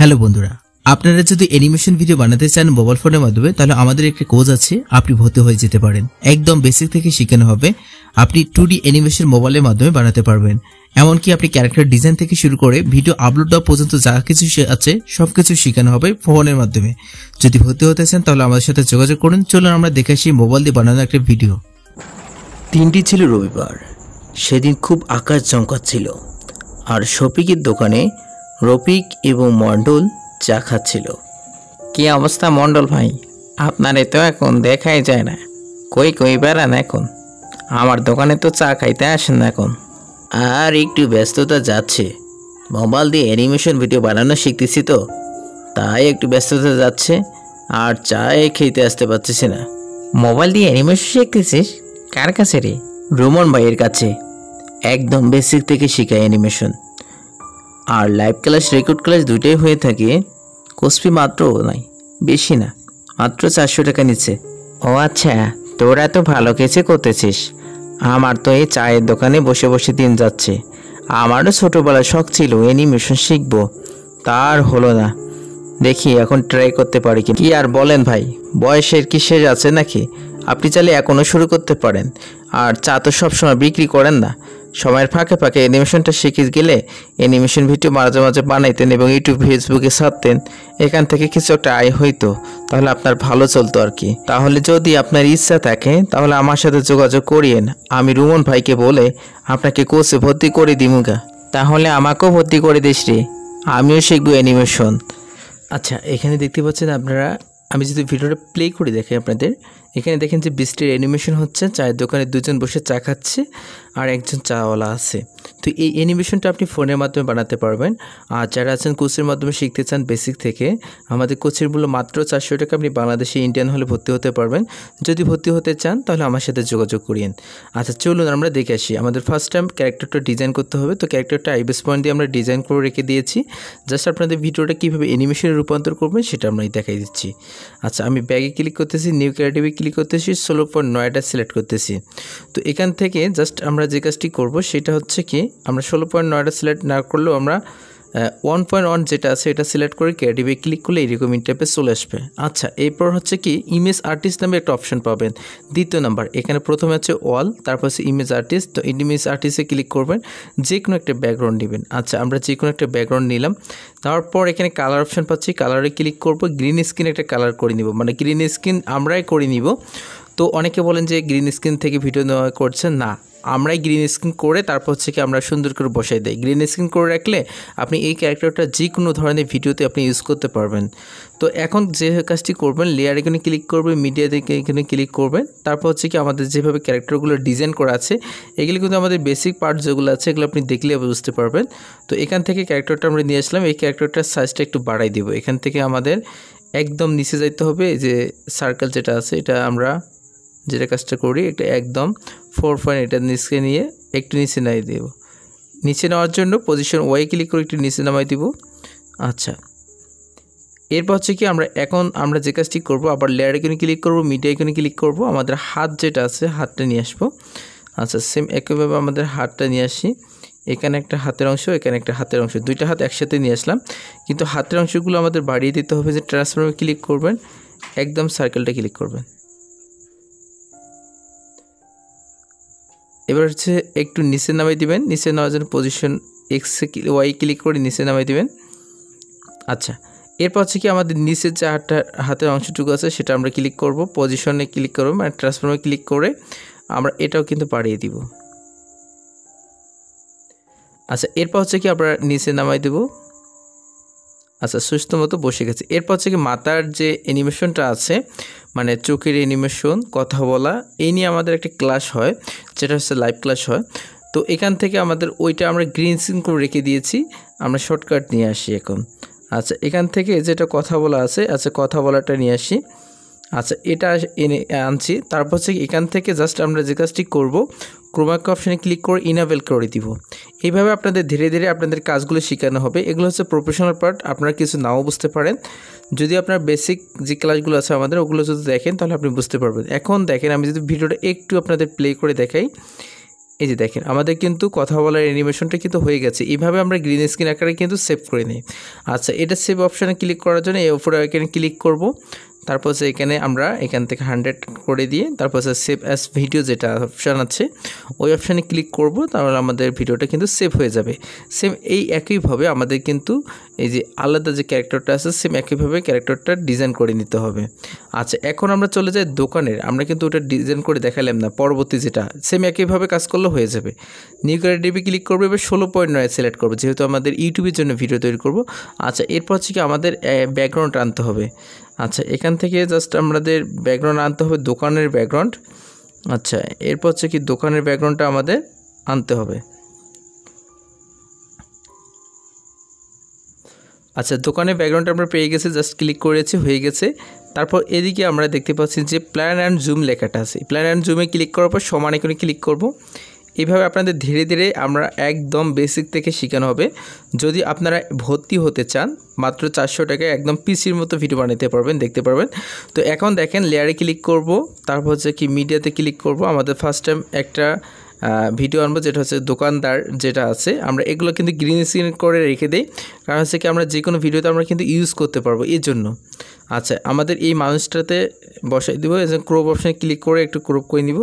Hello বন্ধুরা, আপনারা যদি অ্যানিমেশন ভিডিও বানাতে চান মোবাইল ফোনের মাধ্যমে, তাহলে আমাদের একটা কোর্স আছে, আপনি ভর্তি হয়ে যেতে পারেন। একদম বেসিক থেকে শেখানো হবে। আপনি 2D অ্যানিমেশন মোবাইলের মাধ্যমে বানাতে পারবেন। এমনকি আপনি ক্যারেক্টার ডিজাইন থেকে শুরু করে ভিডিও আপলোড দেওয়া পর্যন্ত যা কিছু আছে সবকিছু শেখানো হবে ফোনের মাধ্যমে। যদি ভর্তি হতে চান তাহলে আমাদের সাথে যোগাযোগ করুন। চলুন আমরা দেখে আসি মোবাইল দিয়ে বানানো একটা ভিডিও। দিনটি ছিল রবিবার। সেদিন খুব আকাশ চমকাচ্ছিল, আর শফিকের দোকানে রফিক এবং মণ্ডল চা খাচ্ছিল। কি অবস্থা মণ্ডল ভাই? আপনারে তো এখন দেখাই যায় না, কই কই বেড়ান এখন? আমার দোকানে তো চা খাইতে আসেন না এখন। আর একটু ব্যস্ততা যাচ্ছে, মোবাইল দিয়ে অ্যানিমেশন ভিডিও বানানো শিখতেছি তো, তাই একটু ব্যস্ততা যাচ্ছে, আর চায়ে খেতে আসতে পারতেছি না। মোবাইল দিয়ে অ্যানিমেশন শিখতেছিস? কার কাছে রে? রোমন ভাইয়ের কাছে। একদম বেসিক থেকে শেখায় অ্যানিমেশন, আর লাইভ ক্লাস রেকর্ড ক্লাস দুইটাই হয়ে থাকে। কোর্স মাত্র নাই, বেশি না, মাত্র 400 টাকা নিচ্ছে। ও আচ্ছা, তোরা তো ভালো কিছু করতেছিস। আমার তো এই চায়ের দোকানে বসে বসে দিন যাচ্ছে। আমারও ছোটোবেলায় শখ ছিল অ্যানিমেশন শিখবো, তার হলো না। দেখি এখন ট্রাই করতে পারি কি। আর বলেন ভাই, বয়সের কি শেষ আছে নাকি? আপনি চাইলে এখনও শুরু করতে পারেন। আর চা তো সবসময় বিক্রি করেন না, সময়ের ফাঁকে ফাঁকে অ্যানিমেশনটা শিখে গেলে অ্যানিমেশন ভিডিও মাঝে মাঝে বানাইতেন এবং ইউটিউব ফেসবুকে ছাড়তেন, এখান থেকে কিছু একটা আয় হইতো, তাহলে আপনার ভালো চলতো আর কি। তাহলে যদি আপনার ইচ্ছা থাকে তাহলে আমার সাথে যোগাযোগ করিয়েন, আমি রুমন ভাইকে বলে আপনাকে কোর্সে ভর্তি করে দিমুগা। তাহলে আমাকেও ভর্তি করে দিস রে, আমিও শিখবো অ্যানিমেশন। আচ্ছা, এখানে দেখতে পাচ্ছেন আপনারা, আমি যদি ভিডিওটা প্লে করে দেখাই আপনাদের, এখানে দেখেন যে বৃষ্টির অ্যানিমেশন হচ্ছে, চায়ের দোকানে দুজন বসে চা খাচ্ছে আর একজন চাওয়ালা আছে। তো এই অ্যানিমেশনটা আপনি ফোনের মাধ্যমে বানাতে পারবেন। আর যারা আছেন কোর্সের মাধ্যমে শিখতে চান বেসিক থেকে, আমাদের কোর্সের মূল্য মাত্র 400 টাকা। আপনি বাংলাদেশে ইন্ডিয়ান হলে ভর্তি হতে পারবেন। যদি ভর্তি হতে চান তাহলে আমার সাথে যোগাযোগ করিয়েন। আচ্ছা চলুন আমরা দেখে আসি। আমাদের ফার্স্ট টাইম ক্যারেক্টারটা ডিজাইন করতে হবে। তো ক্যারেক্টারটা আইবেস পয়েন্ট দিয়ে আমরা ডিজাইন করে রেখে দিয়েছি। জাস্ট আপনাদের ভিডিওটা কীভাবে অ্যানিমেশনে রূপান্তর করবেন সেটা আমরা দেখাই দিচ্ছি। আচ্ছা, আমি ব্যাগে ক্লিক করতেছি, নিউ ক্রিয়েটিভে ক্লিক করতেছি, 16.9টা সিলেক্ট করতেছি। তো এখান থেকে জাস্ট আমরা যে কাজটি করব সেটা হচ্ছে কি, আমরা 16.9টা সিলেক্ট না করলেও আমরা 1.1 যেটা আছে এটা সিলেক্ট করে ক্রিয়েটিভে ক্লিক করলে এরকম ইন্টারফেস চলে আসবে। আচ্ছা, এরপর হচ্ছে কি ইমেজ আর্টিস্ট নামে একটা অপশন পাবেন, দ্বিতীয় নাম্বার। এখানে প্রথমে হচ্ছে ওয়াল, তারপর হচ্ছে ইমেজ আর্টিস্ট। তো ইমেজ আর্টিস্টে ক্লিক করবেন, যে কোনো একটা ব্যাকগ্রাউন্ড নেবেন। আচ্ছা, আমরা যে কোনো একটা ব্যাকগ্রাউন্ড নিলাম। তারপর এখানে কালার অপশন পাচ্ছি, কালারে ক্লিক করব, গ্রিন স্ক্রিন একটা কালার করে নিব, মানে গ্রিন স্ক্রিন আমরাই করে নিব। তো অনেকে বলেন যে গ্রিন স্ক্রিন থেকে ভিডিও নেওয়া করছেন, না, আমরাই গ্রিন স্ক্রিন করে তারপর হচ্ছে কি আমরা সুন্দর করে বসাই দেই। গ্রিন স্ক্রিন করে রাখলে আপনি এই ক্যারেক্টারটা যে কোনো ধরনের ভিডিওতে আপনি ইউজ করতে পারবেন। তো এখন যে কাজটি করবেন, লেয়ার এখানে ক্লিক করবেন, মিডিয়া থেকে এখানে ক্লিক করবেন। তারপর হচ্ছে কি আমাদের যেভাবে ক্যারেক্টারগুলো ডিজাইন করা আছে, এগুলি কিন্তু আমাদের বেসিক পার্ট যেগুলো আছে এগুলো আপনি দেখলে বুঝতে পারবেন। তো এখান থেকে ক্যারেক্টারটা আমরা নিয়ে আসলাম, এই ক্যারেক্টারটার সাইজটা একটু বাড়াই দেব। এখান থেকে আমাদের একদম নিচে যাইতে হবে, যে সার্কেল যেটা আছে এটা আমরা যেটা কাজটা করি, এটা একদম 4 পয়েন্ট এটা নিচে নিয়ে একটু নিচে নামিয়ে দেব। নিচে নেওয়ার জন্য পজিশন ওয়াই ক্লিক করে একটু নিচে নামাই দিব। আচ্ছা, এরপর হচ্ছে কি আমরা যে কাজটি করব, আবার লেয়ার আইকনে ক্লিক করব, মিডিয়া আইকনে ক্লিক করব, আমাদের হাত যেটা আছে হাতটা নিয়ে আসবো। আচ্ছা, সেম একইভাবে আমাদের হাতটা নিয়ে আসি। এখানে একটা হাতের অংশ, এখানে একটা হাতের অংশ, দুইটা হাত একসাথে নিয়ে আসলাম। কিন্তু হাতের অংশগুলো আমাদের বাড়িয়ে দিতে হবে, যে ট্রান্সফর্মে ক্লিক করবেন, একদম সার্কেলটা ক্লিক করবেন। এবার হচ্ছে একটু নিচে নামাই দিবেন, নিচে নেওয়ার জন্য পজিশন এক্স ওয়াই ক্লিক করে নিচে নামাই দিবেন। আচ্ছা, এরপর হচ্ছে কি আমাদের নিচের যে হাতের অংশটুকু আছে সেটা আমরা ক্লিক করব, পজিশনে ক্লিক করব, মানে ট্রান্সফর্মে ক্লিক করে আমরা এটাও কিন্তু বাড়িয়ে দিব। আচ্ছা, এরপর হচ্ছে কি আমরা নিচে নামাই দেব। আচ্ছা, সুস্থ মতো বসে গেছে। এরপর হচ্ছে কি মাথার যে অ্যানিমেশনটা আছে, মানে চোখের অ্যানিমেশন, কথা বলা, এই নিয়ে আমাদের একটা ক্লাস হয়, যেটা হচ্ছে লাইভ ক্লাস হয়। তো এখান থেকে আমাদের ওইটা আমরা গ্রিন স্ক্রিন করে রেখে দিয়েছি, আমরা শর্টকাট নিয়ে আসি এখন। আচ্ছা, এখান থেকে যেটা কথা বলা আছে, আচ্ছা কথা বলাটা নিয়ে আসি। আচ্ছা, এটা আনছি। তারপর হচ্ছে এখান থেকে জাস্ট আমরা যে কাজটি করব, ক্রোমাকে অপশানে ক্লিক করে ইনেবল করে দিব। এইভাবে আপনাদের ধীরে ধীরে আপনাদের কাজগুলো শেখানো হবে। এগুলো হচ্ছে প্রফেশনাল পার্ট, আপনারা কিছু নাও বুঝতে পারেন। যদি আপনার বেসিক যে ক্লাসগুলো আছে আমাদের, ওগুলো যদি দেখেন তাহলে আপনি বুঝতে পারবেন। এখন দেখেন, আমি যদি ভিডিওটা একটু আপনাদের প্লে করে দেখাই, এই যে দেখেন আমাদের কিন্তু কথা বলার অ্যানিমেশনটা কিন্তু হয়ে গেছে। এইভাবে আমরা গ্রিন স্ক্রিন আকারে কিন্তু সেভ করে নিই। আচ্ছা, এটা সেভ অপশানে ক্লিক করার জন্য এই উপরে এখানে ক্লিক করব। তারপর হচ্ছে এখানে আমরা এখান থেকে 100 করে দিয়ে তারপর হচ্ছে সেভ অ্যাজ ভিডিও যেটা অপশান আছে ওই অপশানে ক্লিক করব, তাহলে আমাদের ভিডিওটা কিন্তু সেভ হয়ে যাবে। সেম এই একইভাবে আমাদের কিন্তু এই যে আলাদা যে ক্যারেক্টারটা আছে সেম একইভাবে ক্যারেক্টারটা ডিজাইন করে নিতে হবে। আচ্ছা, এখন আমরা চলে যাই দোকানের। আমরা কিন্তু ওটা ডিজাইন করে দেখালাম না, পরবর্তী যেটা সেম একইভাবে কাজ করলে হয়ে যাবে। নিউ ক্যারেক্টারে ক্লিক করবো, এবার 16.9 সিলেক্ট করবো যেহেতু আমাদের ইউটিউবের জন্য ভিডিও তৈরি করব। আচ্ছা, এরপর হচ্ছে কি আমাদের ব্যাকগ্রাউন্ড আনতে হবে। আচ্ছা, এখান থেকে জাস্ট আমাদের ব্যাকগ্রাউন্ড আনতে হবে, দোকানের ব্যাকগ্রাউন্ড। আচ্ছা, এরপর হচ্ছে কি দোকানের ব্যাকগ্রাউন্ডটা আমাদের আনতে হবে। আচ্ছা, দোকানের ব্যাকগ্রাউন্ডটা আমরা পেয়ে গেছি, জাস্ট ক্লিক করেছি, হয়ে গেছে। তারপর এদিকে আমরা দেখতে পাচ্ছি যে প্ল্যান অ্যান্ড জুম লেখাটা আছে। প্ল্যান অ্যান্ড জুমে ক্লিক করার পর সমান এখানে ক্লিক করব। এইভাবে আপনাদের ধীরে ধীরে আমরা একদম বেসিক থেকে শেখানো হবে। যদি আপনারা ভর্তি হতে চান মাত্র 400 টাকায় একদম পিসির মতো ভিডিও বানাতে পারবেন, দেখতে পারবেন। তো এখন দেখেন লেয়ারে ক্লিক করব, তারপর হচ্ছে কি মিডিয়াতে ক্লিক করব। আমাদের ফার্স্ট টাইম একটা ভিডিও আনবো যেটা হচ্ছে দোকানদার যেটা আছে, আমরা এগুলো কিন্তু গ্রিন স্ক্রিন করে রেখে দিই, কারণ হচ্ছে কি আমরা যে কোনো ভিডিওতে আমরা কিন্তু ইউজ করতে পারবো এর জন্য। আচ্ছা, আমাদের এই মানুষটাতে বসাই দেবো, ক্রপ অপশানে ক্লিক করে একটু ক্রপ করে নিব।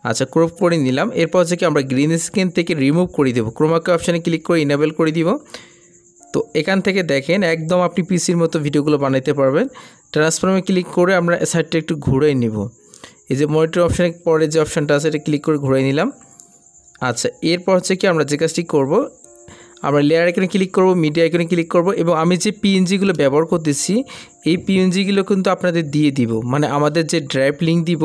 আচ্ছা, ক্রপ করে নিলাম। এরপর হচ্ছে কি আমরা গ্রিন স্ক্রিন থেকে রিমুভ করে দেবো, ক্রোমাকে অপশানে ক্লিক করে ইনেবল করে দিব। তো এখান থেকে দেখেন একদম আপনি পিসির মতো ভিডিওগুলো বানাইতে পারবেন। ট্রান্সফর্মে ক্লিক করে আমরা সাইডটা একটু ঘুরে নিব। এই যে মনিটর অপশানে পরে যে অপশানটা আছে এটা ক্লিক করে ঘুরে নিলাম। আচ্ছা, এরপর হচ্ছে কি আমরা যে কাজটি করব, আমরা লেয়ার আইকনে ক্লিক করব, মিডিয়া আইকনে ক্লিক করব এবং আমি যে পিএনজিগুলো ব্যবহার করতেছি এই পিএনজিগুলো কিন্তু আপনাদের দিয়ে দিব, মানে আমাদের যে ড্রাইভ লিঙ্ক দিব,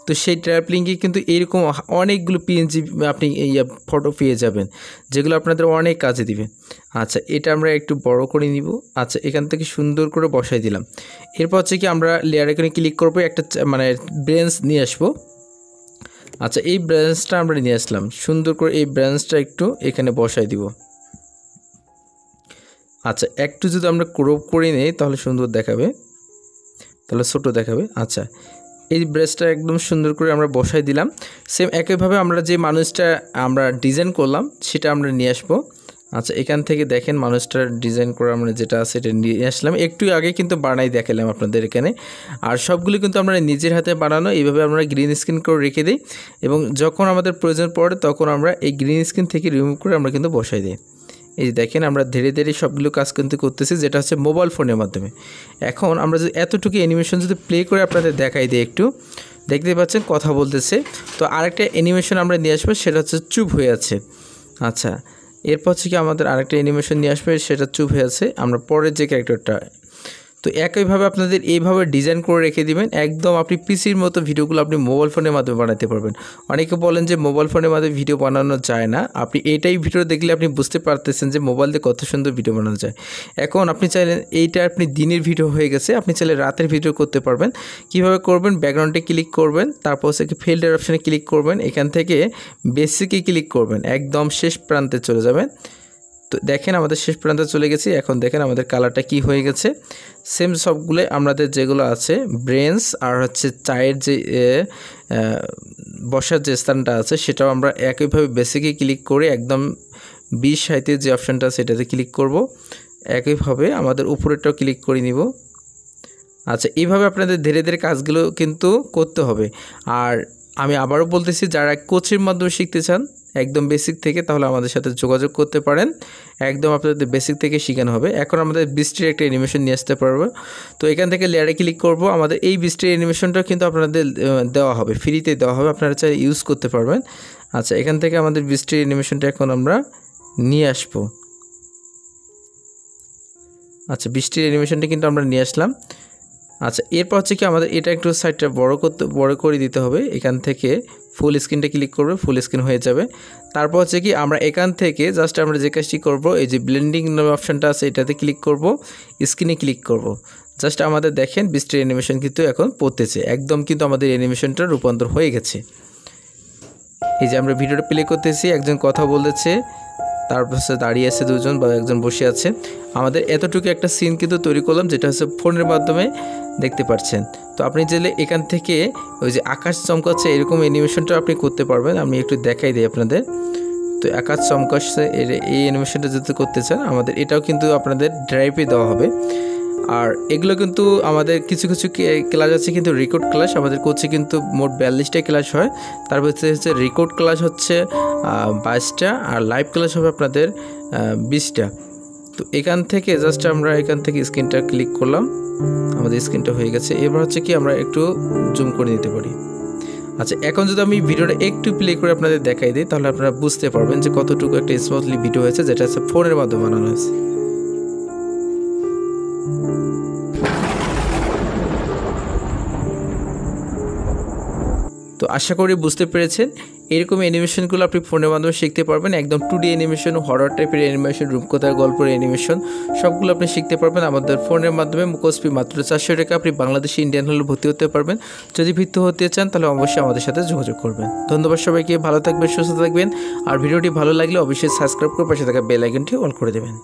তো সেই ড্রাইভ লিঙ্কে কিন্তু এরকম অনেকগুলো পিএনজি আপনি এই ফটো পেয়ে যাবেন যেগুলো আপনাদের অনেক কাজে দিবে। আচ্ছা, এটা আমরা একটু বড় করে নিব। আচ্ছা, এখান থেকে সুন্দর করে বসাই দিলাম। এরপর হচ্ছে কি আমরা লেয়ার আইকনে ক্লিক করব, একটা মানে ব্রেঞ্চ নিয়ে আসবো। আচ্ছা, এই ব্রেঞ্চটা আমরা নিয়ে আসলাম, সুন্দর করে এই ব্রেঞ্চটা একটু এখানে বসাই দিব। আচ্ছা, একটু যদি আমরা ক্রপ করে নেই তাহলে সুন্দর দেখাবে, তাহলে ছোটো দেখাবে। আচ্ছা, এই ব্রেসটা একদম সুন্দর করে আমরা বসাই দিলাম। সেম একইভাবে আমরা যে মানুষটা আমরা ডিজাইন করলাম সেটা আমরা নিয়ে আসবো। আচ্ছা, এখান থেকে দেখেন মানুষটার ডিজাইন করা আমরা যেটা আছে এটা নিয়ে আসলাম। একটু আগে কিন্তু বানাই দেখালাম আপনাদের এখানে, আর সবগুলি কিন্তু আমরা নিজের হাতে বানানো। এইভাবে আমরা গ্রিন স্ক্রিন করে রেখে দিই এবং যখন আমাদের প্রয়োজন পড়ে তখন আমরা এই গ্রিন স্ক্রিন থেকে রিমুভ করে আমরা কিন্তু বসাই দিই। এই যে দেখেন আমরা ধীরে ধীরে সবগুলো কাজ কিন্তু করতেছি, যেটা হচ্ছে মোবাইল ফোনের মাধ্যমে। এখন আমরা যদি এতটুকু অ্যানিমেশন যদি প্লে করে আপনাদের দেখাই দিই, একটু দেখতে পাচ্ছেন কথা বলতেছে। তো আরেকটা অ্যানিমেশন আমরা নিয়ে আসবো, সেটা হচ্ছে চুপ হয়ে আছে। আচ্ছা, এরপর হচ্ছে কি আমাদের আরেকটা অ্যানিমেশন নিয়ে আসবে, সেটা চুপ হয়ে আছে আমরা পরের যে ক্যারেক্টারটা। তো একইভাবে আপনাদের এইভাবে ডিজাইন করে রেখে দিবেন, একদম আপনি পিসির মতো ভিডিওগুলো আপনি মোবাইল ফোনের মাধ্যমে বানাতে পারবেন। অনেকে বলেন যে মোবাইল ফোনের মাধ্যমে ভিডিও বানানো যায় না, আপনি এইটাই ভিডিও দেখলে আপনি বুঝতে পারতেছেন যে মোবাইল দিয়ে কত সুন্দর ভিডিও বানানো যায়। এখন আপনি চাইলেন এইটা আপনি দিনের ভিডিও হয়ে গেছে, আপনি চাইলে রাতের ভিডিও করতে পারবেন। কিভাবে করবেন, ব্যাকগ্রাউন্ডে ক্লিক করবেন, তারপর হচ্ছে ফিল্টার অপশানে ক্লিক করবেন, এখান থেকে বেসিকে ক্লিক করবেন, একদম শেষ প্রান্তে চলে যাবেন। তো দেখেন আমাদের শেষ প্রান্তে চলে গেছি। এখন দেখেন আমাদের কালারটা কি হয়ে গেছে। সেম সবগুলো আমাদের যেগুলো আছে ব্রেঞ্চ আর হচ্ছে চায়ের যে বসার যে স্থানটা আছে সেটাও আমরা একইভাবে বেসিকে ক্লিক করে একদম 20/60 যে অপশানটা আছে সেটাতে ক্লিক করব। একইভাবে আমাদের উপরেরটাও ক্লিক করে নিব। আচ্ছা, এইভাবে আপনাদের ধীরে ধীরে কাজগুলো কিন্তু করতে হবে। আর আমি আবারও বলতেছি, যারা কোচের মাধ্যমে শিখতে চান একদম বেসিক থেকে, তাহলে আমাদের সাথে যোগাযোগ করতে পারেন। একদম আপনাদের বেসিক থেকে শেখানো হবে। এখন আমাদের বৃষ্টির একটা অ্যানিমেশন নিয়ে আসতে পারবো। তো এখান থেকে লেয়ারে ক্লিক করব। আমাদের এই বৃষ্টির অ্যানিমেশনটা কিন্তু আপনাদের দেওয়া হবে, ফ্রিতে দেওয়া হবে, আপনারা চাইলে ইউজ করতে পারবেন। আচ্ছা, এখান থেকে আমাদের বৃষ্টির অ্যানিমেশনটা এখন আমরা নিয়ে আসবো। আচ্ছা, বৃষ্টির অ্যানিমেশনটা কিন্তু আমরা নিয়ে আসলাম। আচ্ছা, এরপর হচ্ছে কি আমাদের এটা একটু সাইডটা বড় করে দিতে হবে। এখান থেকে ফুল স্ক্রিনটা ক্লিক করবে, ফুল স্ক্রিন হয়ে যাবে। তারপর হচ্ছে কি আমরা এখান থেকে জাস্ট আমরা যে কাজটি করব, এই যে ব্লেন্ডিং অপশানটা আছে এটাতে ক্লিক করব, স্ক্রিনে ক্লিক করব। জাস্ট আমাদের দেখেন বৃষ্টির অ্যানিমেশন কিন্তু এখন পড়তেছে, একদম কিন্তু আমাদের অ্যানিমেশনটা রূপান্তর হয়ে গেছে। এই যে আমরা ভিডিওটা প্লে করতেছি, একজন কথা বলতেছে, তারপর হচ্ছে দাঁড়িয়ে আছে দুজন বা একজন বসে আছে। আমাদের এতটুকু একটা সিন কিন্তু তৈরি করলাম, যেটা হচ্ছে ফোনের মাধ্যমে দেখতে পাচ্ছেন। তো আপনি চাইলে এখান থেকে ওই যে আকাশ চমকাচ্ছে এরকম অ্যানিমেশনটা আপনি করতে পারবেন। আমি একটু দেখাই দিই আপনাদের। তো আকাশ চমকাচ্ছে এই অ্যানিমেশনটা যদি করতে চান, আমাদের এটাও কিন্তু আপনাদের ড্রাইভে দেওয়া হবে। আর এগুলো কিন্তু আমাদের কিছু কিছু ক্লাস আছে কিন্তু রেকর্ড ক্লাস, আমাদের কোচে কিন্তু মোট 42টা ক্লাস হয়। তারপর হচ্ছে রেকর্ড ক্লাস হচ্ছে 22টা, আর লাইভ ক্লাস হবে আপনাদের 20টা। তো এখান থেকে জাস্ট আমরা এখান থেকে স্ক্রিনটা ক্লিক করলাম, আমাদের স্ক্রিনটা হয়ে গেছে। এবার হচ্ছে কি আমরা একটু জুম করে নিতে পারি। আচ্ছা, এখন যদি আমি ভিডিওটা একটু প্লে করে আপনাদের দেখাই দিই, তাহলে আপনারা বুঝতে পারবেন যে কতটুকু একটা স্মুথলি ভিডিও হয়েছে, যেটা হচ্ছে ফোনের মাধ্যমে বানানো হয়েছে। তো আশা করি বুঝতে পেরেছেন, এরকম অ্যানিমেশনগুলো আপনি ফোনের মাধ্যমে শিখতে পারবেন। একদম 2D অ্যানিমেশন, হরর টাইপের অ্যানিমেশন, রূপকথার গল্পের অ্যানিমেশন সবগুলো আপনি শিখতে পারবেন আমাদের ফোনের মাধ্যমে। মুখোশ ফি মাত্র 400 টাকা। আপনি বাংলাদেশি ইন্ডিয়ান হলে ভর্তি হতে পারবেন। যদি ভর্তি হতে চান তাহলে অবশ্যই আমাদের সাথে যোগাযোগ করবেন। ধন্যবাদ সবাইকে, ভালো থাকবেন, সুস্থ থাকবেন। আর ভিডিওটি ভালো লাগলে অবশ্যই সাবস্ক্রাইব করে পাশে থাকা বেল আইকনটি অন করে দেবেন।